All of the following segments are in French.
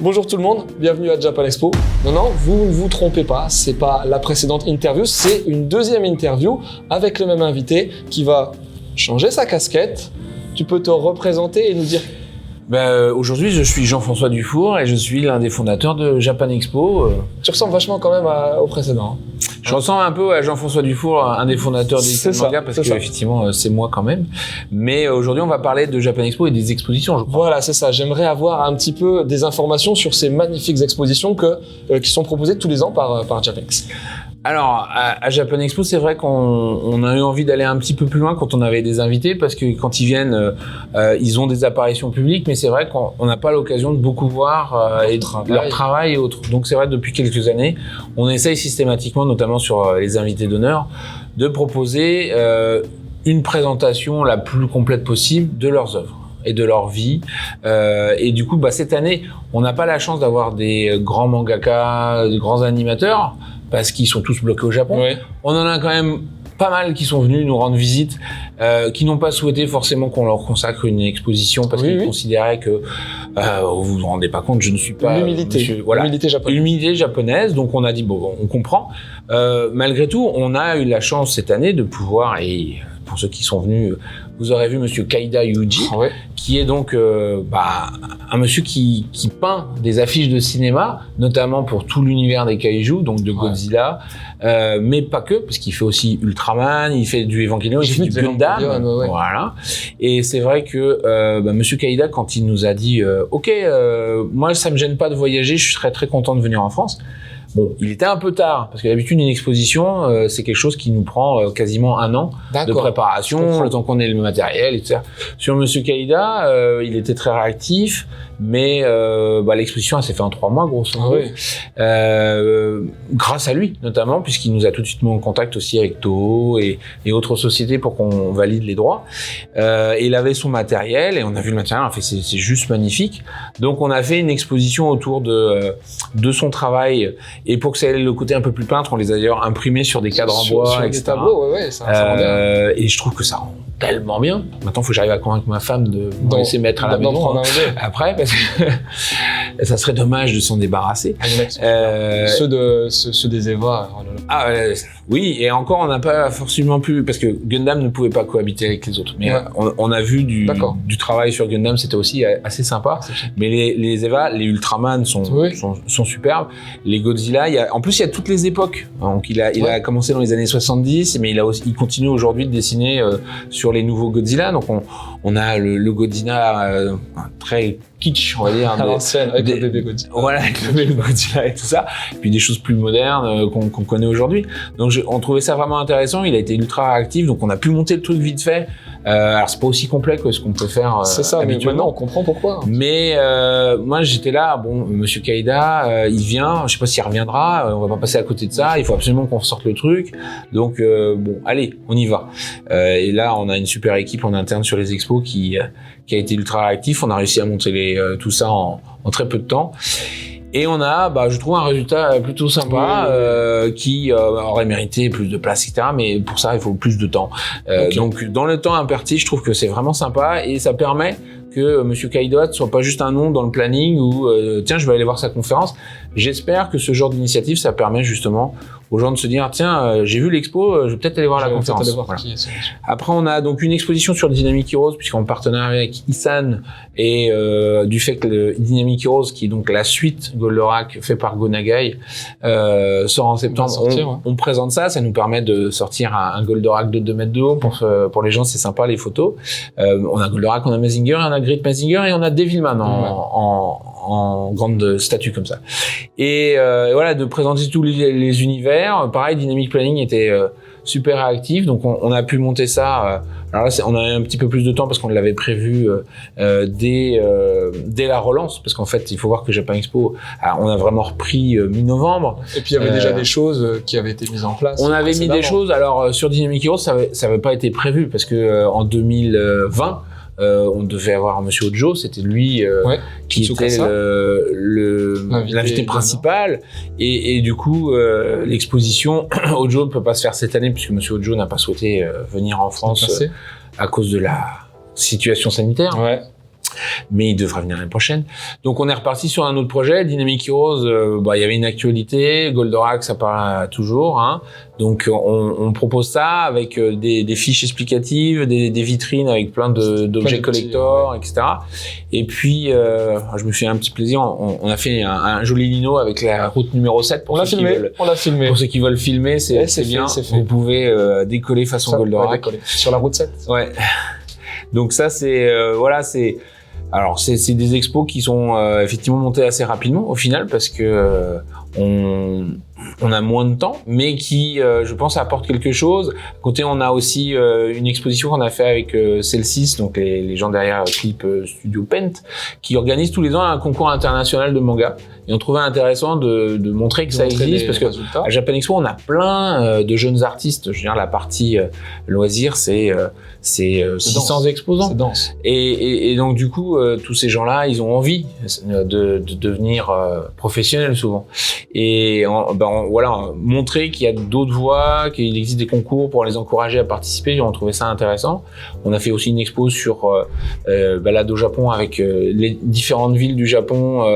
Bonjour tout le monde, bienvenue à Japan Expo. Non, vous ne vous trompez pas, c'est pas la précédente interview, c'est une deuxième interview avec le même invité qui va changer sa casquette. Tu peux te représenter et nous dire... Aujourd'hui, je suis Jean-François Dufour et je suis l'un des fondateurs de Japan Expo. Tu ressembles vachement quand même au précédent. Je ressemble un peu à Jean-François Dufour, un des fondateurs d'Ikan Manga, parce que effectivement, c'est moi quand même. Mais aujourd'hui, on va parler de Japan Expo et des expositions, je crois. Voilà, c'est ça. J'aimerais avoir un petit peu des informations sur ces magnifiques expositions qui sont proposées tous les ans par Japex. Alors, à Japan Expo, c'est vrai qu'on a eu envie d'aller un petit peu plus loin quand on avait des invités, parce que quand ils viennent, ils ont des apparitions publiques, mais c'est vrai qu'on n'a pas l'occasion de beaucoup voir leur travail et autres. Donc c'est vrai, depuis quelques années, on essaye systématiquement, notamment sur les invités d'honneur, de proposer une présentation la plus complète possible de leurs œuvres et de leur vie. Et du coup, cette année, on n'a pas la chance d'avoir des grands mangaka, des grands animateurs, parce qu'ils sont tous bloqués au Japon. Oui. On en a quand même pas mal qui sont venus nous rendre visite, qui n'ont pas souhaité forcément qu'on leur consacre une exposition parce qu'ils considéraient que vous vous rendez pas compte, je ne suis pas l'humilité, l'humilité japonaise. Donc on a dit bon, on comprend. Malgré tout, on a eu la chance cette année de pouvoir, et pour ceux qui sont venus, vous aurez vu Monsieur Kaida Yuji, qui est donc un monsieur qui peint des affiches de cinéma, notamment pour tout l'univers des kaiju, donc de Godzilla, mais pas que, parce qu'il fait aussi Ultraman, il fait du Evangelion, il fait du Gundam, voilà. Et c'est vrai que Monsieur Kaida, quand il nous a dit OK, moi ça me gêne pas de voyager, je serais très content de venir en France. Bon, il était un peu tard, parce que d'habitude, une exposition, c'est quelque chose qui nous prend quasiment un an de préparation, le temps qu'on ait le matériel, etc. Sur Monsieur Kaida, il était très réactif, mais l'exposition, elle s'est faite en 3 mois, grosso modo. Grâce à lui, notamment, puisqu'il nous a tout de suite mis en contact aussi avec Toho et autres sociétés pour qu'on valide les droits. Et il avait son matériel, et on a vu le matériel, en fait, c'est juste magnifique. Donc, on a fait une exposition autour de son travail. Et pour que ça ait le côté un peu plus peintre, on les a d'ailleurs imprimés sur des cadres en bois, sur etc. Des tableaux, ça rend bien. Et je trouve que ça rend tellement bien. Maintenant, il faut que j'arrive à convaincre ma femme de me laisser mettre à la maison après, parce que ça serait dommage de s'en débarrasser. Ceux des Eva. Oui, et encore, on n'a pas forcément pu, parce que Gundam ne pouvait pas cohabiter avec les autres. Mais on a vu du travail sur Gundam, c'était aussi assez sympa. Mais les Eva, les Ultraman sont superbes. Les Godzilla, en plus, il y a toutes les époques. Donc, il a commencé dans les années 70, mais il continue aujourd'hui de dessiner sur les nouveaux Godzilla. Donc, on a le Godzilla très kitsch, on va dire. À l'ancienne, avec le bébé Godzilla. Voilà, avec le bébé Godzilla et tout ça. Et puis des choses plus modernes qu'on connaît aujourd'hui. Donc on trouvait ça vraiment intéressant. Il a été ultra réactif, donc on a pu monter le truc vite fait. Alors c'est pas aussi complet que ce qu'on peut faire c'est ça, mais maintenant on comprend pourquoi. Mais moi j'étais là, Monsieur Kaida, il vient, je sais pas s'il reviendra, on va pas passer à côté de ça, il faut absolument qu'on sorte le truc. Donc allez, on y va. Et là on a une super équipe en interne sur les expos qui a été ultra réactif. On a réussi à monter tout ça en très peu de temps. Et on a, je trouve, un résultat plutôt sympa qui aurait mérité plus de place, etc. Mais pour ça, il faut plus de temps. Donc, dans le temps imparti, je trouve que c'est vraiment sympa et ça permet que Monsieur Kaida ne soit pas juste un nom dans le planning ou tiens, je vais aller voir sa conférence. J'espère que ce genre d'initiative, ça permet justement aux gens de se dire tiens, j'ai vu l'expo, je vais peut-être aller voir la conférence. Après, on a donc une exposition sur Dynamic Heroes, puisqu'en partenariat avec Isan et du fait que le Dynamic Heroes, qui est donc la suite Goldorak fait par Go Nagai, sort en septembre. On présente ça nous permet de sortir un Goldorak de 2 mètres de haut. Pour les gens, c'est sympa, les photos. On a Goldorak, on a Mazinger, on a Great Mazinger et on a Devilman en grande statue comme ça. Et voilà, de présenter tous les univers. Pareil, Dynamic Planning était super réactif, donc on a pu monter ça. Alors là, on a un petit peu plus de temps parce qu'on l'avait prévu dès la relance, parce qu'en fait, il faut voir que Japan Expo, on a vraiment repris mi-novembre. Et puis il y avait déjà des choses qui avaient été mises en place. On avait mis des choses. Alors sur Dynamic Heroes, ça avait pas été prévu parce que en 2020. On devait avoir Monsieur Ojo, c'était lui qui était l'invité principal, et du coup l'exposition Ojo ne peut pas se faire cette année puisque Monsieur Ojo n'a pas souhaité venir en France à cause de la situation sanitaire. mais il devrait venir l'année prochaine. Donc on est reparti sur un autre projet, Dynamic Heroes. Il y avait une actualité, Goldorak ça parle toujours, hein. Donc on propose ça avec des fiches explicatives, des vitrines avec plein d'objets collector, etc. Et puis je me fais un petit plaisir, on a fait un joli lino avec la route numéro 7 on l'a filmé. Pour ceux qui veulent filmer, c'est bien. C'est fait. Vous pouvez décoller façon Goldorak sur la route 7. Ouais. Donc ça c'est alors c'est des expos qui sont effectivement montés assez rapidement au final parce que on a moins de temps, mais qui je pense apportent quelque chose. À côté on a aussi une exposition qu'on a fait avec Celsis, donc les gens derrière Clip Studio Pent, qui organisent tous les ans un concours international de manga. Et on trouvait intéressant de montrer que ça existe parce que à Japan Expo on a plein de jeunes artistes. Je veux dire la partie loisirs c'est 600 exposants. C'est dense. Et donc du coup tous ces gens-là ils ont envie de devenir professionnels souvent. Et voilà, montrer qu'il y a d'autres voies, qu'il existe des concours pour les encourager à participer. On trouvait ça intéressant. On a fait aussi une expo sur balade au Japon avec les différentes villes du Japon.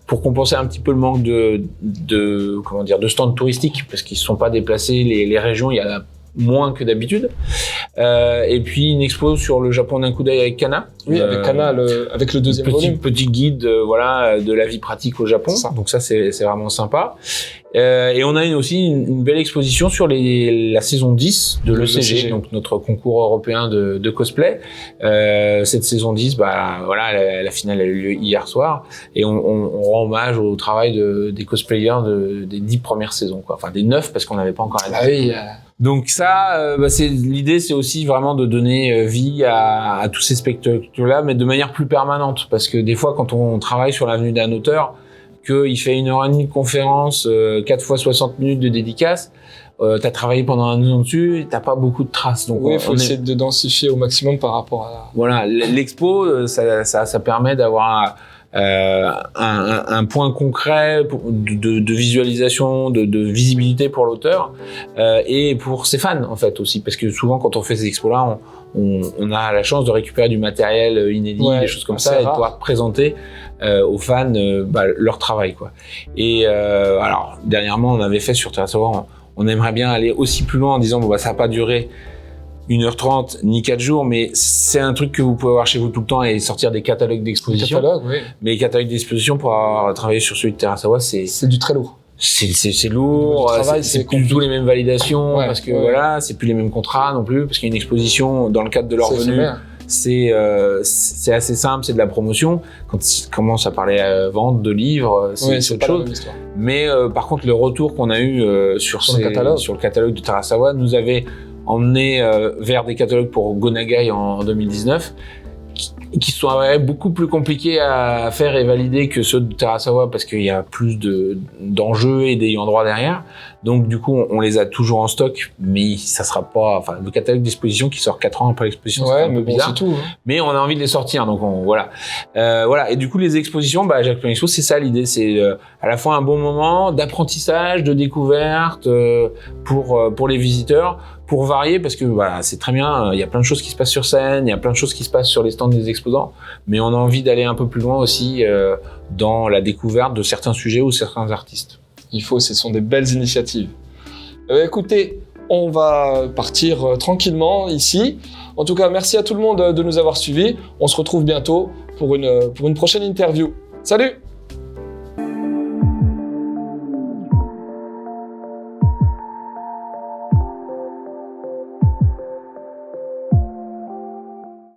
Pour compenser un petit peu le manque de stands touristiques, parce qu'ils ne sont pas déplacés, les régions, il y en a moins que d'habitude. Et puis une expo sur le Japon d'un coup d'œil avec Kana. Oui, avec Kana, avec le deuxième volume. Petit guide de la vie pratique au Japon. Donc ça, c'est vraiment sympa. Et on a aussi une belle exposition sur la saison 10 de l'ECG, donc notre concours européen de cosplay. Cette saison 10, la finale a eu lieu hier soir, et on rend hommage au travail des cosplayers des 10 premières saisons, quoi. Enfin des 9 parce qu'on n'avait pas encore la 10. Donc ça, l'idée, c'est aussi vraiment de donner vie à tous ces spectacles-là, mais de manière plus permanente, parce que des fois, quand on travaille sur l'avenue d'un auteur, qu'il fait 1h30 de conférence, 4 fois 60 minutes de dédicace, t'as travaillé pendant un an dessus, t'as pas beaucoup de traces. Donc oui, il faut essayer de densifier au maximum par rapport à... Voilà, l'expo, ça permet d'avoir un point concret de visualisation, de visibilité pour l'auteur et pour ses fans en fait aussi, parce que souvent quand on fait ces expos-là, on a la chance de récupérer du matériel inédit, des choses comme ça, et de pouvoir présenter aux fans leur travail, quoi. Et alors dernièrement, on avait fait sur Terrasawa, on aimerait bien aller aussi plus loin en disant ça va pas durer 1h30 ni 4 jours, mais c'est un truc que vous pouvez avoir chez vous tout le temps et sortir des catalogues d'exposition. Mais les catalogues d'exposition, pour avoir travaillé sur celui de Terrasawa, c'est du très lourd. C'est lourd, c'est plus du tout les mêmes validations, parce que c'est plus les mêmes contrats non plus, parce qu'il y a une exposition dans le cadre de leur venue. C'est assez simple, c'est de la promotion. Quand tu commences à parler vente de livres, c'est autre chose. Mais par contre, le retour qu'on a eu sur le catalogue de Terrasawa nous avait emmené vers des catalogues pour Go Nagai en 2019, qui sont beaucoup plus compliqués à faire et valider que ceux de Terrasawa, parce qu'il y a plus d'enjeux et d'ayants droit derrière. Donc du coup, on les a toujours en stock, mais ça sera pas, le catalogue d'exposition qui sort 4 ans après l'exposition, c'est un peu bizarre. C'est tout, hein. Mais on a envie de les sortir, donc voilà. Et du coup, les expositions, Japan Expo, c'est ça l'idée, c'est à la fois un bon moment d'apprentissage, de découverte pour les visiteurs, pour varier, parce que c'est très bien, il y a plein de choses qui se passent sur scène, il y a plein de choses qui se passent sur les stands des exposants, mais on a envie d'aller un peu plus loin aussi dans la découverte de certains sujets ou certains artistes. Ce sont des belles initiatives. Écoutez, on va partir tranquillement ici. En tout cas, merci à tout le monde de nous avoir suivis. On se retrouve bientôt pour une prochaine interview. Salut!